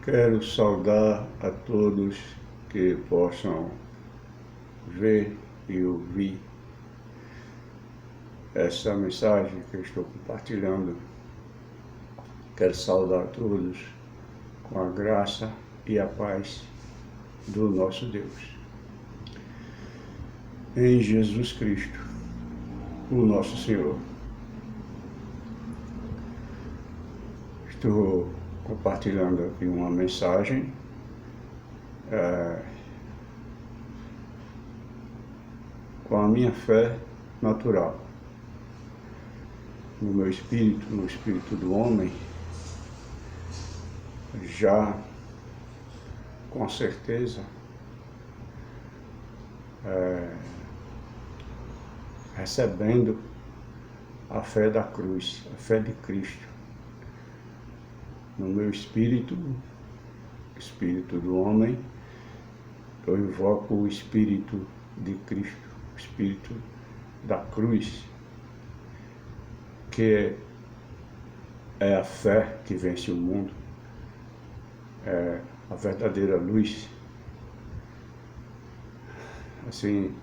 Quero saudar a todos que possam ver e ouvir essa mensagem que eu estou compartilhando. Quero saudar a todos com a graça e a paz do nosso Deus. Em Jesus Cristo, o nosso Senhor. Estou compartilhando aqui uma mensagem com a minha fé natural. No meu espírito, no espírito do homem, já com certeza recebendo a fé da cruz, a fé de Cristo. No meu espírito, espírito do homem, eu invoco o espírito de Cristo, o espírito da cruz, que é a fé que vence o mundo, é a verdadeira luz. Assim,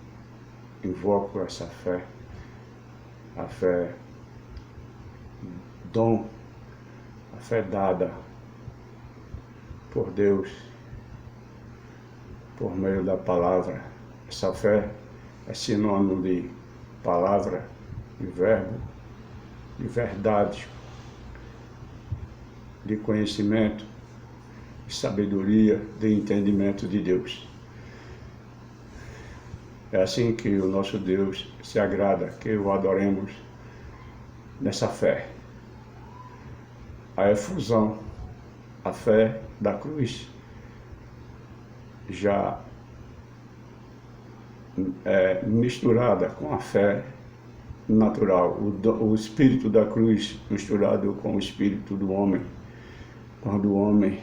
invoco essa fé, a fé dom, a fé dada por Deus, por meio da palavra. Essa fé é sinônimo de palavra, de verbo, de verdade, de conhecimento, de sabedoria, de entendimento de Deus. É assim que o nosso Deus se agrada, que o adoremos nessa fé. A efusão, a fé da cruz, já é misturada com a fé natural, o espírito da cruz misturado com o espírito do homem. Quando o homem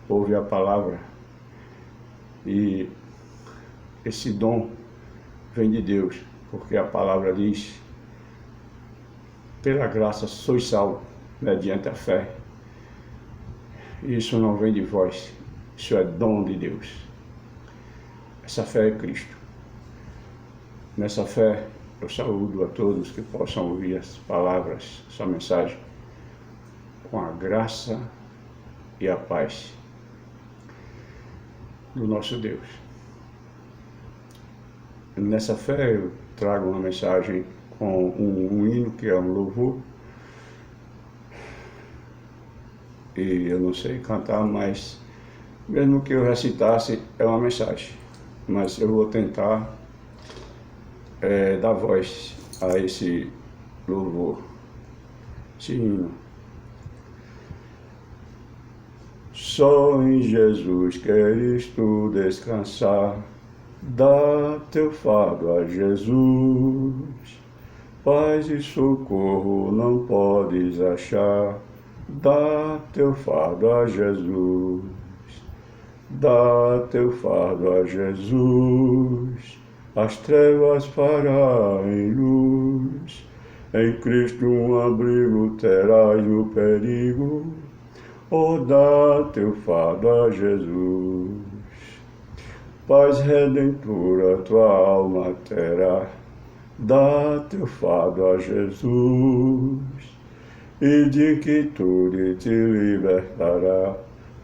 ouve a palavra, e esse dom vem de Deus, porque a palavra diz: pela graça sois salvos, mediante a fé. Isso não vem de vós, isso é dom de Deus. Essa fé é Cristo. Nessa fé, eu saúdo a todos que possam ouvir as palavras, essa mensagem, com a graça e a paz do nosso Deus. Nessa fé, eu trago uma mensagem com um hino que é um louvor. E eu não sei cantar, mas mesmo que eu recitasse, é uma mensagem. Mas eu vou tentar dar voz a esse louvor, esse hino. Só em Jesus queres tu descansar, dá teu fardo a Jesus, paz e socorro não podes achar, dá teu fardo a Jesus, dá teu fardo a Jesus, as trevas fará em luz, em Cristo um abrigo terás no perigo, oh, dá teu fardo a Jesus, paz redentora tua alma terá, dá teu fardo a Jesus, e de quietude te libertará,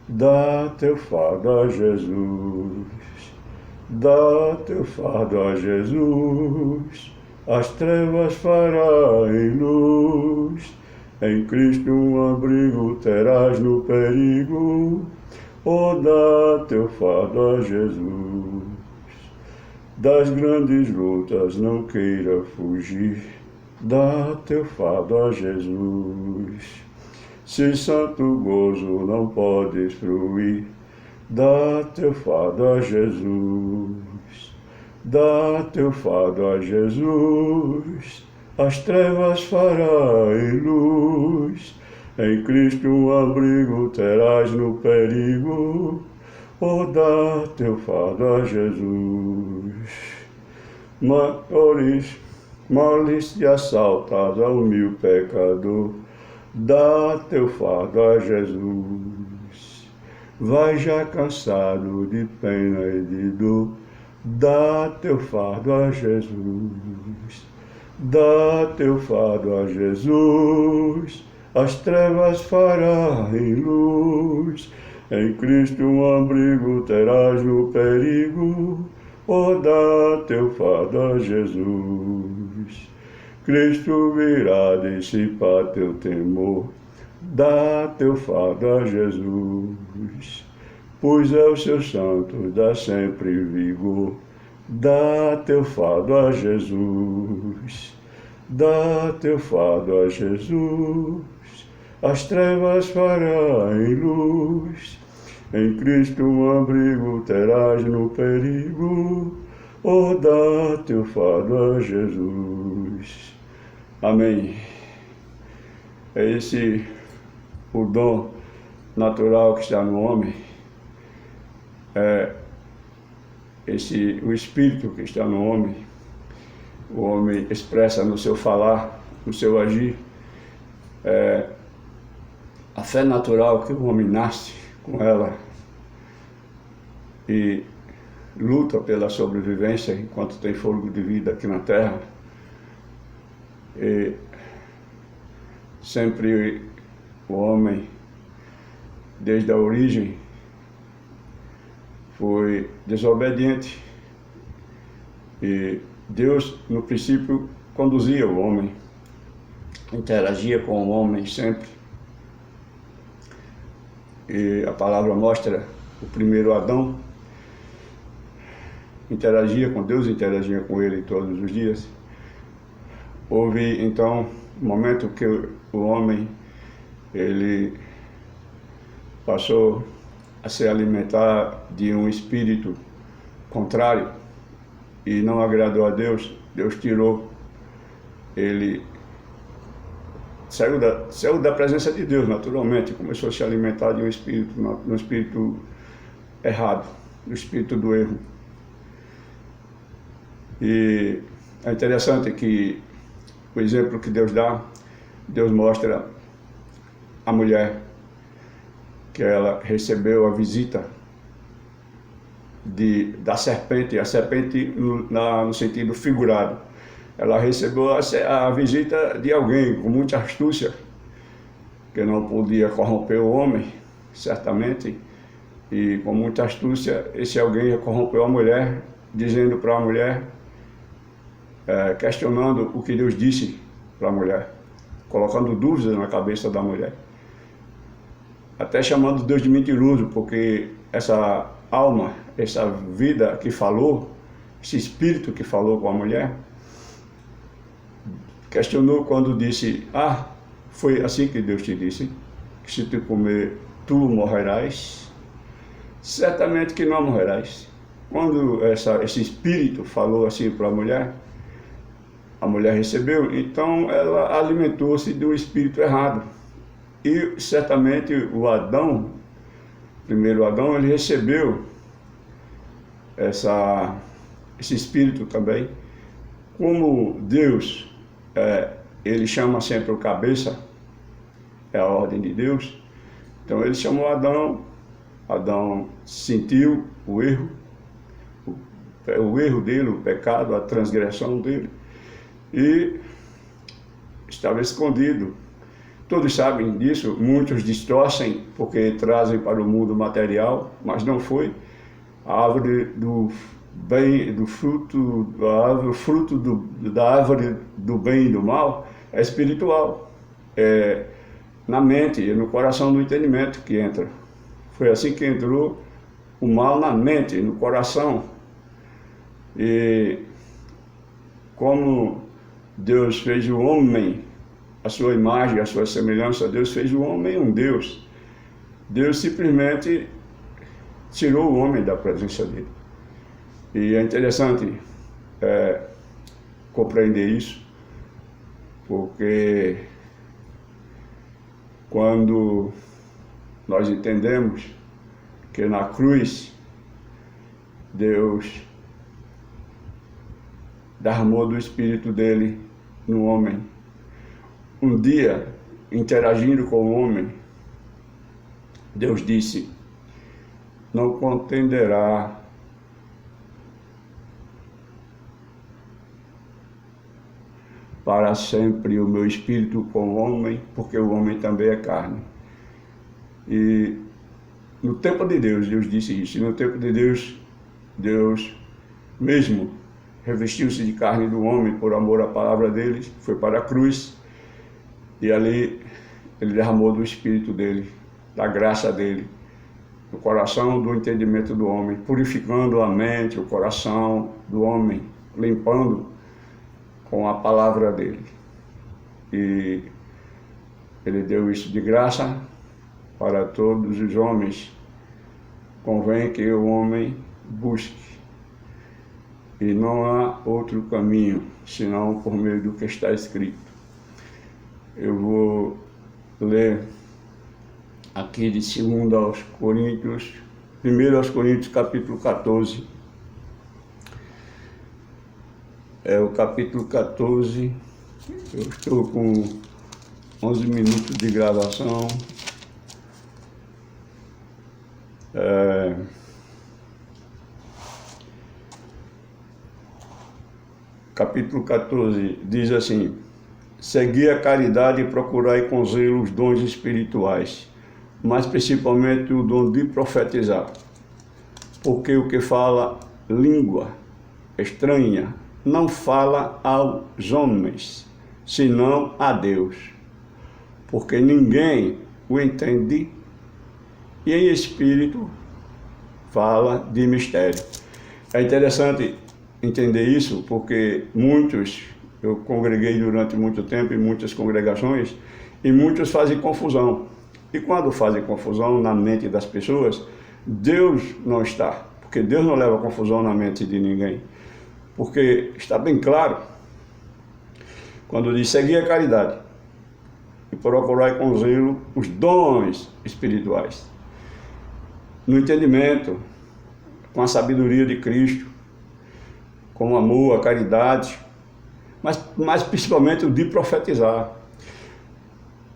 dá teu fardo a Jesus, dá teu fardo a Jesus, as trevas fará em luz, em Cristo um abrigo terás no perigo, oh, dá teu fardo a Jesus, das grandes lutas não queira fugir, dá teu fardo a Jesus, se santo gozo não podes fruir, dá teu fardo a Jesus, dá teu fardo a Jesus, as trevas fará em luz, em Cristo um abrigo terás no perigo, oh, dá teu fardo a Jesus. Males de assaltas ao humil pecador, dá teu fardo a Jesus. vai já cansado de pena e de dor, dá teu fardo a Jesus. Dá teu fardo a Jesus, as trevas fará em luz. Em Cristo um abrigo terás no perigo, oh, dá teu fardo a Jesus. Cristo virá dissipar teu temor, dá teu fardo a Jesus. Pois é o seu santo, dá sempre vigor, dá teu fardo a Jesus. Dá teu fardo a Jesus, as trevas fará em luz. Em Cristo um abrigo terás no perigo, oh, dá teu fardo a Jesus. Amém. É esse o dom natural que está no homem, o espírito que está no homem. O homem expressa no seu falar, no seu agir, a fé natural que o homem nasce com ela e luta pela sobrevivência enquanto tem fôlego de vida aqui na Terra. E sempre o homem, desde a origem, foi desobediente. E Deus, no princípio, conduzia o homem, interagia com o homem sempre. E a palavra mostra o primeiro Adão interagia com Deus, interagia com ele todos os dias. Houve então um momento que o homem ele passou a se alimentar de um espírito contrário e não agradou a Deus. Deus tirou, ele saiu da presença de Deus naturalmente, começou a se alimentar de um espírito errado, do espírito do erro. E é interessante que o exemplo que Deus dá, Deus mostra a mulher que ela recebeu a visita da serpente, a serpente no sentido figurado. Ela recebeu a visita de alguém com muita astúcia, que não podia corromper o homem, certamente, e com muita astúcia esse alguém corrompeu a mulher, dizendo para a mulher, questionando o que Deus disse para a mulher, colocando dúvidas na cabeça da mulher, até chamando Deus de mentiroso, porque essa alma, essa vida que falou, esse espírito que falou com a mulher, questionou quando disse, foi assim que Deus te disse, que se tu comer, tu morrerás. Certamente que não morrerás. Quando esse espírito falou assim para a mulher recebeu, então ela alimentou-se de um espírito errado. E certamente o Adão, primeiro Adão, ele recebeu esse espírito também. Como Deus, ele chama sempre o cabeça, é a ordem de Deus, então ele chamou Adão, Adão sentiu o erro dele, o pecado, a transgressão dele, e estava escondido. Todos sabem disso, muitos distorcem porque trazem para o mundo material, mas não foi. A árvore da árvore do bem e do mal é espiritual, é na mente e no coração do entendimento que entra. Foi assim que entrou o mal na mente, no coração. E como Deus fez o homem, a sua imagem, a sua semelhança, Deus fez o homem um Deus. Deus simplesmente tirou o homem da presença dele. E é interessante compreender isso, porque quando nós entendemos que na cruz Deus derramou do Espírito dele no homem, um dia, interagindo com o homem, Deus disse, não contenderá para sempre o meu espírito com o homem, porque o homem também é carne. E no tempo de Deus, Deus disse isso. E no tempo de Deus, Deus mesmo revestiu-se de carne do homem por amor à palavra dele, foi para a cruz, e ali ele derramou do espírito dele, da graça dele, no coração do entendimento do homem, purificando a mente, o coração do homem, limpando com a palavra dele. E ele deu isso de graça para todos os homens. Convém que o homem busque. E não há outro caminho, senão por meio do que está escrito. Eu vou ler aqui de 2 aos Coríntios, 1 aos Coríntios, capítulo 14. É o capítulo 14, eu estou com 11 minutos de gravação. Capítulo 14 diz assim: segui a caridade e procurai com zelo os dons espirituais, mas principalmente o dom de profetizar, porque o que fala língua estranha não fala aos homens, senão a Deus, porque ninguém o entende, e em espírito fala de mistério. É interessante entender isso, porque eu congreguei durante muito tempo em muitas congregações, e muitos fazem confusão. E quando fazem confusão na mente das pessoas, Deus não está, porque Deus não leva confusão na mente de ninguém. Porque está bem claro, quando diz seguir a caridade e procurar com zelo os dons espirituais, no entendimento, com a sabedoria de Cristo, com o amor, a caridade, mas principalmente o de profetizar.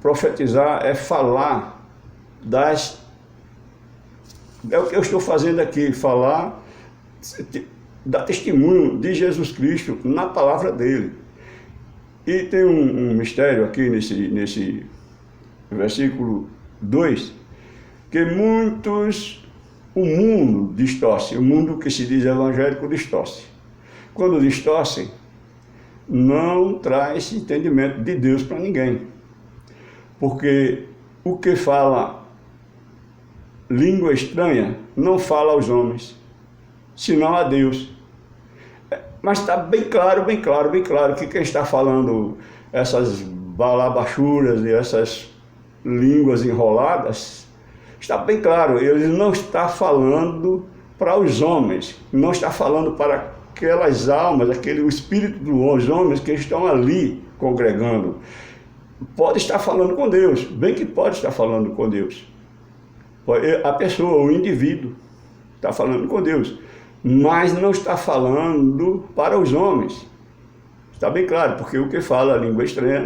Profetizar é falar é o que eu estou fazendo aqui, falar, dar testemunho de Jesus Cristo na palavra dele. E tem um mistério aqui nesse versículo 2, que o mundo distorce, o mundo que se diz evangélico distorce. Quando distorce, não traz entendimento de Deus para ninguém. Porque o que fala língua estranha não fala aos homens, senão a Deus. Mas está bem claro que quem está falando essas balabachuras e essas línguas enroladas, está bem claro, ele não está falando para os homens, não está falando para aquelas almas, o espírito dos homens que estão ali congregando. Pode estar falando com Deus, bem que pode estar falando com Deus. A pessoa, o indivíduo, está falando com Deus, mas não está falando para os homens. Está bem claro, porque o que fala a língua estranha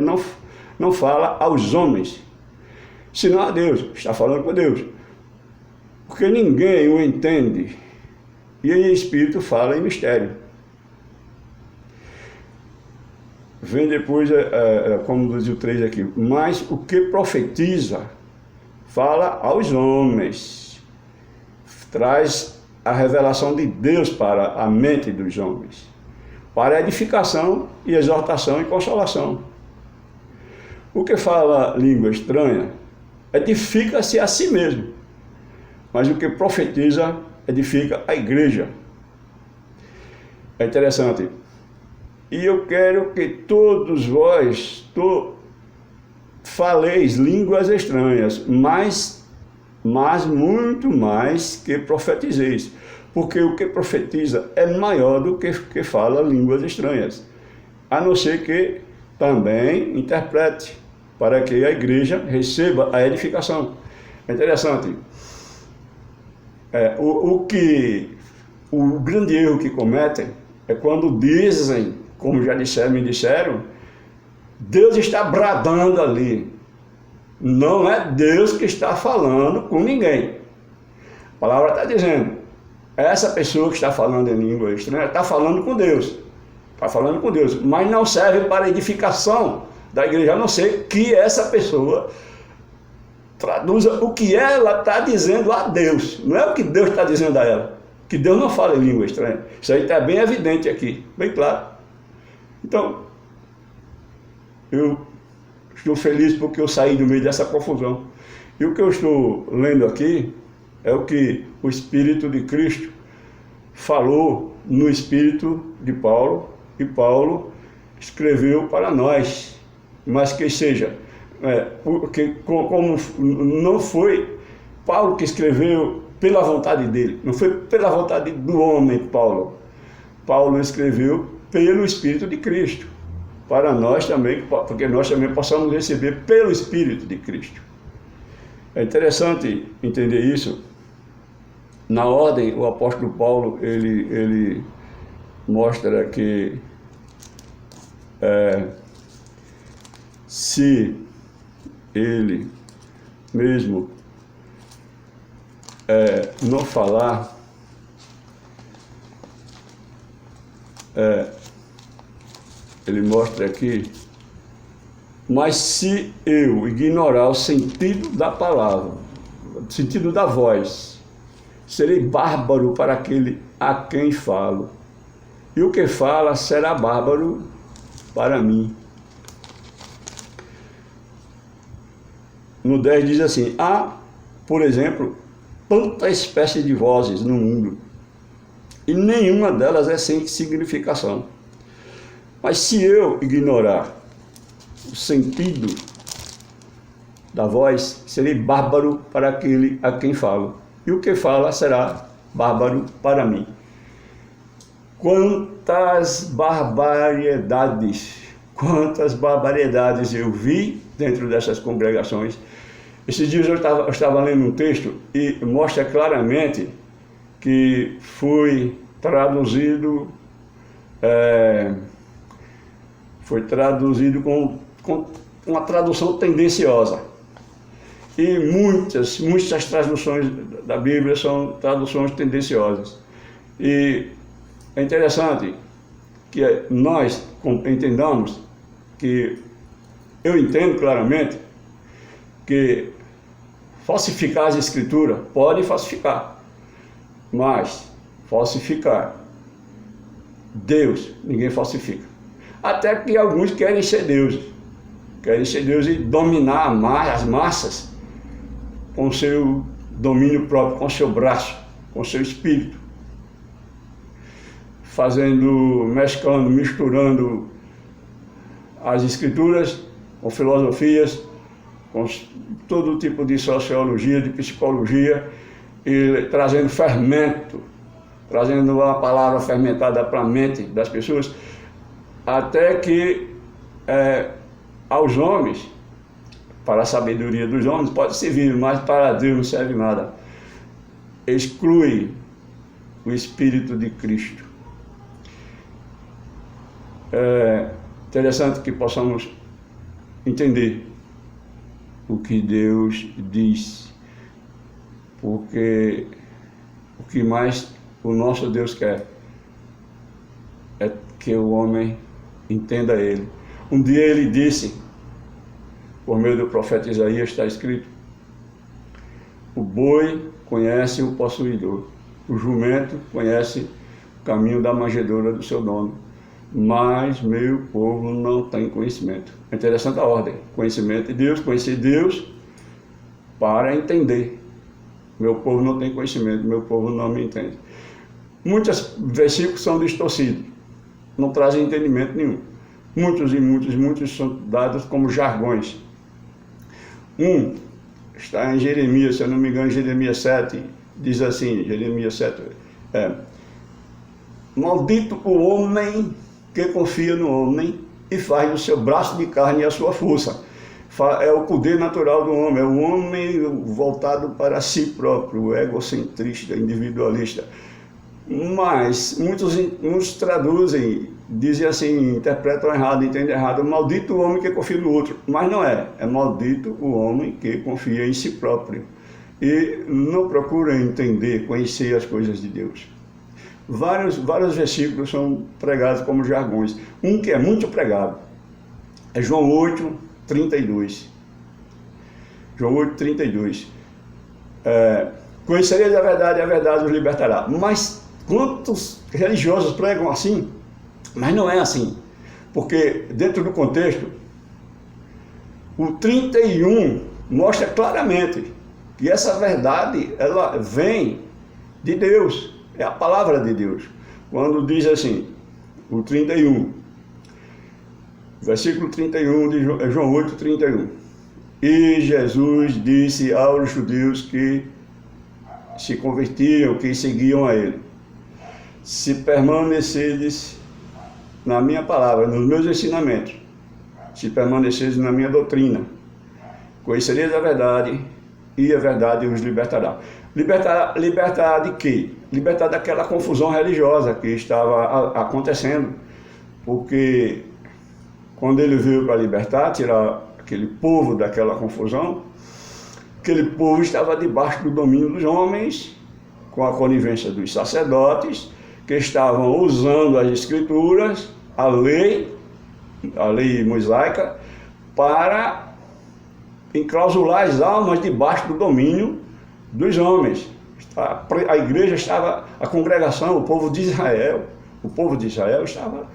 não fala aos homens, senão a Deus, está falando com Deus. Porque ninguém o entende, e em espírito fala em mistério. Vem depois, como diz o 3 aqui, mas o que profetiza fala aos homens, traz a revelação de Deus para a mente dos homens, para edificação e exortação e consolação. O que fala língua estranha edifica-se a si mesmo, mas o que profetiza edifica a igreja. É interessante. E eu quero que todos vós faleis línguas estranhas, mas muito mais que profetizeis, porque o que profetiza é maior do que fala línguas estranhas, a não ser que também interprete, para que a igreja receba a edificação. É interessante. O grande erro que cometem é quando dizem, como já me disseram, Deus está bradando ali. Não é Deus que está falando com ninguém. palavra está dizendo, essa pessoa que está falando em língua estranha está falando com Deus. Está falando com Deus, mas não serve para edificação da igreja, a não ser que essa pessoa traduza o que ela está dizendo a Deus. Não é o que Deus está dizendo a ela. Que Deus não fala em língua estranha. Isso aí está bem evidente aqui, bem claro. Então, eu estou feliz porque eu saí do meio dessa confusão. E o que eu estou lendo aqui é o que o Espírito de Cristo falou no Espírito de Paulo, e Paulo escreveu para nós. Mas que seja, porque como não foi Paulo que escreveu pela vontade dele, não foi pela vontade do homem, Paulo. Paulo escreveu pelo Espírito de Cristo, para nós também, porque nós também possamos receber pelo Espírito de Cristo. É interessante entender isso. Na ordem, o apóstolo Paulo, ele mostra que se ele mesmo não falar, ele mostra aqui, mas se eu ignorar o sentido da palavra, o sentido da voz, serei bárbaro para aquele a quem falo, e o que fala será bárbaro para mim. No 10 diz assim, há, por exemplo, tanta espécie de vozes no mundo, e nenhuma delas é sem significação. Mas se eu ignorar o sentido da voz, serei bárbaro para aquele a quem falo, e o que fala será bárbaro para mim. Quantas barbaridades eu vi dentro dessas congregações. Esses dias eu estava lendo um texto e mostra claramente que foi traduzido com uma tradução tendenciosa. E muitas traduções da Bíblia são traduções tendenciosas. E é interessante que nós entendamos que eu entendo claramente que falsificar as escrituras pode falsificar, mas falsificar Deus ninguém falsifica. Até que alguns querem ser deuses e dominar as massas com seu domínio próprio, com seu braço, com seu espírito, mesclando, misturando as escrituras com filosofias, com todo tipo de sociologia, de psicologia, e trazendo fermento, trazendo uma palavra fermentada para a mente das pessoas, até que aos homens, para a sabedoria dos homens, pode servir, mas para Deus não serve nada. Exclui o Espírito de Cristo. É interessante que possamos entender o que Deus diz, porque o que mais o nosso Deus quer é que o homem entenda Ele. Um dia Ele disse, por meio do profeta Isaías está escrito, o boi conhece o possuidor, o jumento conhece o caminho da manjedoura do seu dono, mas meu povo não tem conhecimento. É interessante a ordem, conhecimento de Deus, conhecer Deus para entender. Meu povo não tem conhecimento, meu povo não me entende. Muitos versículos são distorcidos, não trazem entendimento nenhum. Muitos são dados como jargões. Está em Jeremias, se eu não me engano, Jeremias 7, diz assim, Jeremias 7, maldito o homem que confia no homem e faz do seu braço de carne a sua força. É o poder natural do homem, é o homem voltado para si próprio, o egocentrista, individualista. Mas muitos traduzem, dizem assim, interpretam errado, entendem errado, maldito o homem que confia no outro. Mas não é maldito o homem que confia em si próprio. e não procuram entender, conhecer as coisas de Deus. Vários versículos são pregados como jargões. Um que é muito pregado é João 8, 32. João 8, 32. Conhecereis a verdade os libertará. Mas quantos religiosos pregam assim? Mas não é assim. Porque dentro do contexto, o 31 mostra claramente que essa verdade, ela vem de Deus. É a palavra de Deus. Quando diz assim, o 31, versículo 31 de João 8, 31. E Jesus disse aos judeus que se convertiam, que seguiam a ele: se permaneceres na minha palavra, nos meus ensinamentos, se permaneceres na minha doutrina, conhecereis a verdade, e a verdade os libertará. Libertar de quê? Libertar daquela confusão religiosa que estava acontecendo, porque quando ele veio para libertar, tirar aquele povo daquela confusão, aquele povo estava debaixo do domínio dos homens, com a conivência dos sacerdotes, que estavam usando as escrituras, a lei mosaica, para enclausular as almas debaixo do domínio dos homens. A igreja estava, a congregação, o povo de Israel estava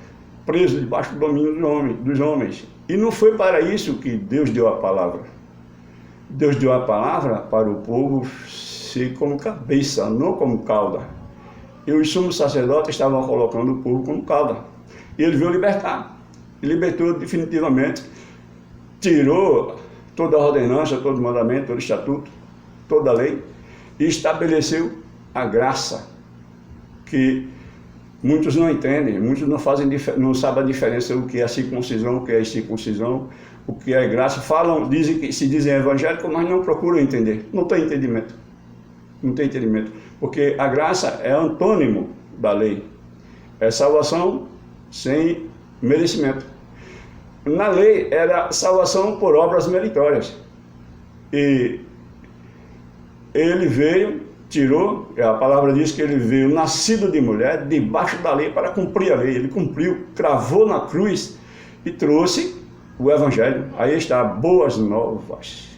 preso debaixo do domínio dos homens. E não foi para isso que Deus deu a palavra. Deus deu a palavra para o povo ser como cabeça, não como cauda. E os sumos sacerdotes estavam colocando o povo como cauda. E ele veio libertar. E libertou definitivamente, tirou toda a ordenança, todo o mandamento, todo o estatuto, toda a lei, e estabeleceu a graça, que muitos não entendem, muitos não sabem a diferença do que é a circuncisão, o que é a incircuncisão, o que é graça. Se dizem evangélicos, mas não procuram entender. Não tem entendimento. Não tem entendimento. Porque a graça é antônimo da lei. É salvação sem merecimento. Na lei era salvação por obras meritórias. E ele veio, tirou, a palavra diz que ele veio nascido de mulher, debaixo da lei, para cumprir a lei. Ele cumpriu, cravou na cruz e trouxe o Evangelho. Aí está, boas novas.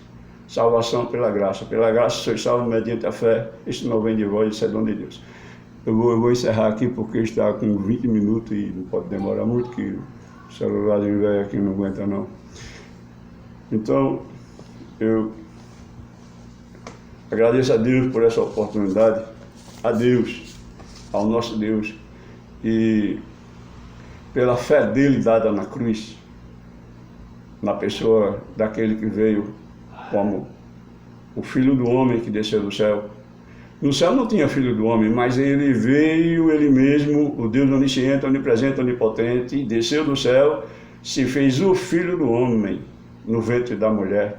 Salvação pela graça. Pela graça sois salvos mediante a fé. Isso não vem de vós, isso é dom de Deus. Eu vou encerrar aqui porque está com 20 minutos e não pode demorar muito, que o celularzinho velho aqui não aguenta não. Então, eu agradeço a Deus por essa oportunidade, a Deus, ao nosso Deus, e pela fé dele dada na cruz, na pessoa daquele que veio como o Filho do Homem que desceu do céu. No céu não tinha Filho do Homem, mas ele veio, ele mesmo, o Deus onisciente, onipresente, onipotente, desceu do céu, se fez o Filho do Homem no ventre da mulher,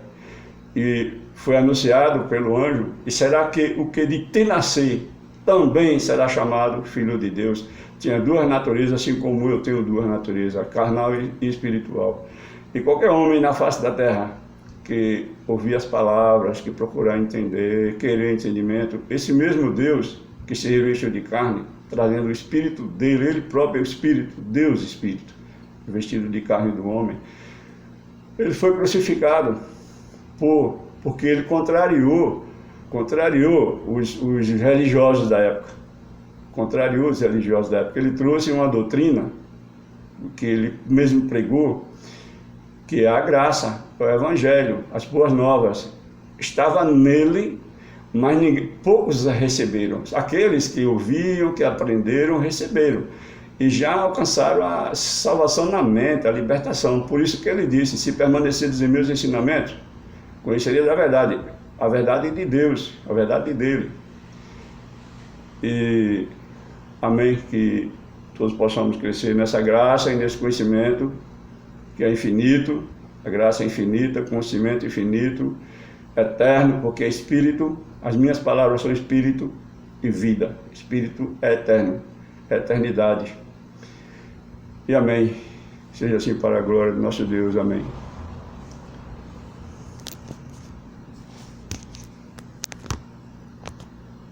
e foi anunciado pelo anjo, e será que o que de te nascer também será chamado Filho de Deus. Tinha duas naturezas, assim como eu tenho duas naturezas, carnal e espiritual. E qualquer homem na face da terra que ouvir as palavras, que procurar entender, querer entendimento, esse mesmo Deus que se revestiu de carne, trazendo o Espírito dele, ele próprio é o Espírito, Deus Espírito, vestido de carne do homem, ele foi crucificado porque ele contrariou os religiosos da época. Contrariou os religiosos da época. Ele trouxe uma doutrina que ele mesmo pregou, que é a graça, o Evangelho, as boas novas. Estava nele, mas poucos a receberam. Aqueles que ouviam, que aprenderam, receberam. E já alcançaram a salvação na mente, a libertação. Por isso que ele disse, se permaneceres em meus ensinamentos, conhecereis a verdade de Deus, a verdade dele. E amém, que todos possamos crescer nessa graça e nesse conhecimento que é infinito, a graça é infinita, conhecimento infinito, eterno, porque é Espírito, as minhas palavras são Espírito e vida. Espírito é eterno, é eternidade. E amém. Seja assim para a glória do nosso Deus. Amém.